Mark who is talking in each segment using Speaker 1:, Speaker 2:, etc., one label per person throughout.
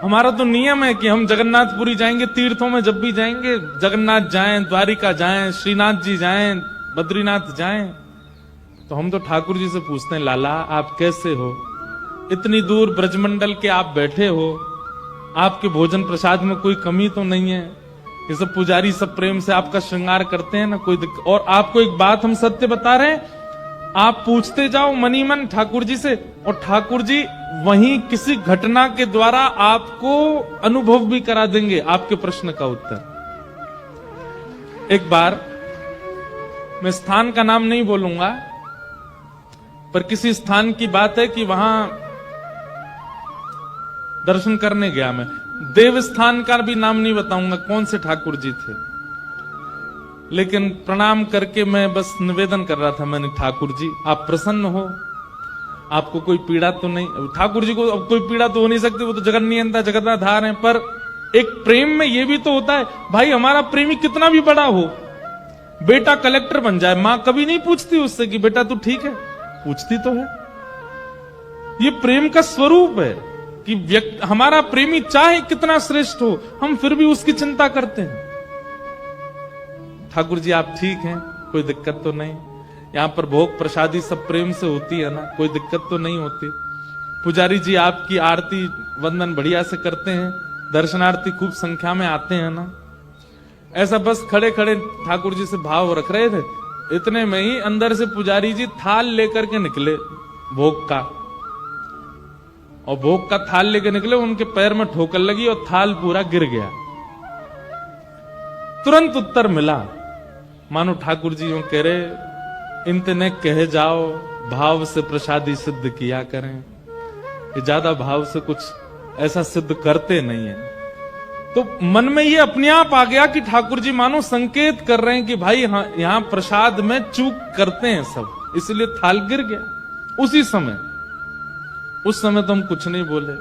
Speaker 1: हमारा तो नियम है कि हम जगन्नाथपुरी जाएंगे, तीर्थों में जब भी जाएंगे, जगन्नाथ जाएं, द्वारिका जाएं, श्रीनाथ जी जाएं, बद्रीनाथ जाएं, तो हम तो ठाकुर जी से पूछते हैं, लाला आप कैसे हो? इतनी दूर ब्रजमंडल के आप बैठे हो, आपके भोजन प्रसाद में कोई कमी तो नहीं है? ये सब पुजारी सब प्रेम से आपका श्रृंगार करते हैं ना, कोई दिक्कत? और आपको एक बात हम सत्य बता रहे हैं, आप पूछते जाओ मनी मन ठाकुर जी से, और ठाकुर जी वहीं किसी घटना के द्वारा आपको अनुभव भी करा देंगे आपके प्रश्न का उत्तर। एक बार, मैं स्थान का नाम नहीं बोलूंगा, पर किसी स्थान की बात है कि वहां दर्शन करने गया मैं। देवस्थान का भी नाम नहीं बताऊंगा कौन से ठाकुर जी थे, लेकिन प्रणाम करके मैं बस निवेदन कर रहा था, मैंने, ठाकुर जी आप प्रसन्न हो, आपको कोई पीड़ा तो नहीं? ठाकुर जी को अब कोई पीड़ा तो हो नहीं सकती, वो तो जगत नियंता जगताधार हैं, पर एक प्रेम में ये भी तो होता है भाई, हमारा प्रेमी कितना भी बड़ा हो, बेटा कलेक्टर बन जाए, मां कभी नहीं पूछती उससे कि बेटा तू ठीक है? पूछती तो है। ये प्रेम का स्वरूप है कि हमारा प्रेमी चाहे कितना श्रेष्ठ हो, हम फिर भी उसकी चिंता करते हैं। ठाकुर जी आप ठीक हैं, कोई दिक्कत तो नहीं? यहां पर भोग प्रसादी सब प्रेम से होती है ना, कोई दिक्कत तो नहीं होती? पुजारी जी आपकी आरती वंदन बढ़िया से करते हैं, दर्शनार्थी खूब संख्या में आते हैं ना? ऐसा बस खड़े खड़े ठाकुर जी से भाव रख रहे थे, इतने में ही अंदर से पुजारी जी थाल लेकर के निकले भोग का, और भोग का थाल लेकर निकले, उनके पैर में ठोकर लगी और थाल पूरा गिर गया। तुरंत उत्तर मिला, मानो ठाकुर जी यूं कह रहे, इनतने कहे जाओ भाव से प्रसादी सिद्ध किया करें। ये ज्यादा भाव से कुछ ऐसा सिद्ध करते नहीं है। तो मन में ये अपने आप आ गया कि ठाकुर जी मानो संकेत कर रहे हैं कि भाई हाँ, यहां प्रसाद में चूक करते हैं सब, इसलिए थाल गिर गया उसी समय। उस समय तो हम कुछ नहीं बोले,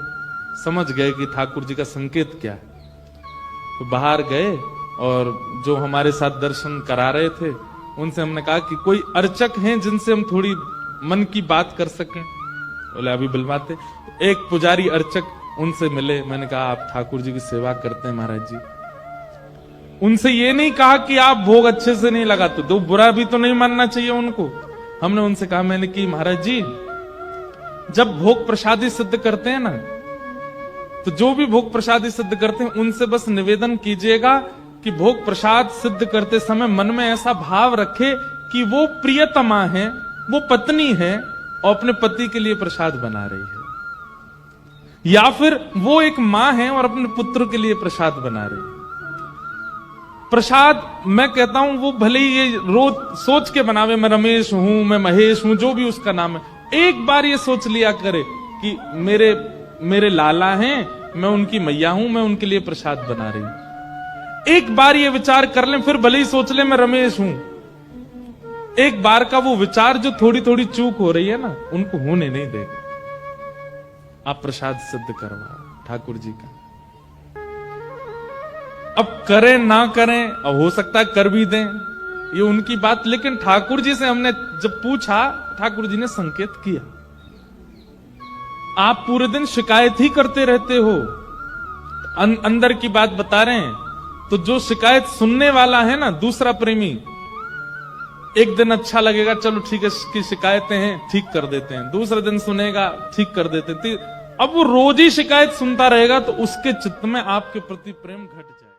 Speaker 1: समझ गए कि ठाकुर जी का संकेत क्या है। तो बाहर गए और जो हमारे साथ दर्शन करा रहे थे उनसे हमने कहा कि कोई अर्चक हैं जिनसे हम थोड़ी मन की बात कर सकें? बोले अभी बुलवाते। एक पुजारी अर्चक, उनसे मिले, मैंने कहा आप ठाकुर जी की सेवा करते हैं महाराज जी? उनसे ये नहीं कहा कि आप भोग अच्छे से नहीं लगाते, तो बुरा भी तो नहीं मानना चाहिए उनको। हमने उनसे कहा, मैंने कि महाराज जी जब भोग प्रसादी सिद्ध करते हैं ना, तो जो भी भोग प्रसादी सिद्ध करते हैं उनसे बस निवेदन कीजिएगा कि भोग प्रसाद सिद्ध करते समय मन में ऐसा भाव रखे कि वो प्रियतमा है, वो पत्नी है और अपने पति के लिए प्रसाद बना रही है, या फिर वो एक मां है और अपने पुत्र के लिए प्रसाद बना रही है। प्रसाद मैं कहता हूं वो भले ही ये रोज सोच के बनावे, मैं रमेश हूं, मैं महेश हूं, जो भी उसका नाम है, एक बार ये सोच लिया करे कि मेरे लाला हैं, मैं उनकी मैया हूं, मैं उनके लिए प्रसाद बना रही हूं। एक बार ये विचार कर लें, फिर भले ही सोच ले मैं रमेश हूं, एक बार का वो विचार जो थोड़ी थोड़ी चूक हो रही है ना, उनको होने नहीं देगा। आप प्रसाद सिद्ध करवा ठाकुर जी का। अब करें ना करें, अब हो सकता है कर भी दें, ये उनकी बात, लेकिन ठाकुर जी से हमने जब पूछा, ठाकुर जी ने संकेत किया। आप पूरे दिन शिकायत ही करते रहते हो, अंदर की बात बता रहे हैं, तो जो शिकायत सुनने वाला है ना, दूसरा प्रेमी, एक दिन अच्छा लगेगा, चलो ठीक है इसकी शिकायतें हैं ठीक कर देते हैं, दूसरे दिन सुनेगा ठीक कर देते हैं, अब वो रोज ही शिकायत सुनता रहेगा, तो उसके चित्त में आपके प्रति प्रेम घट जाएगा।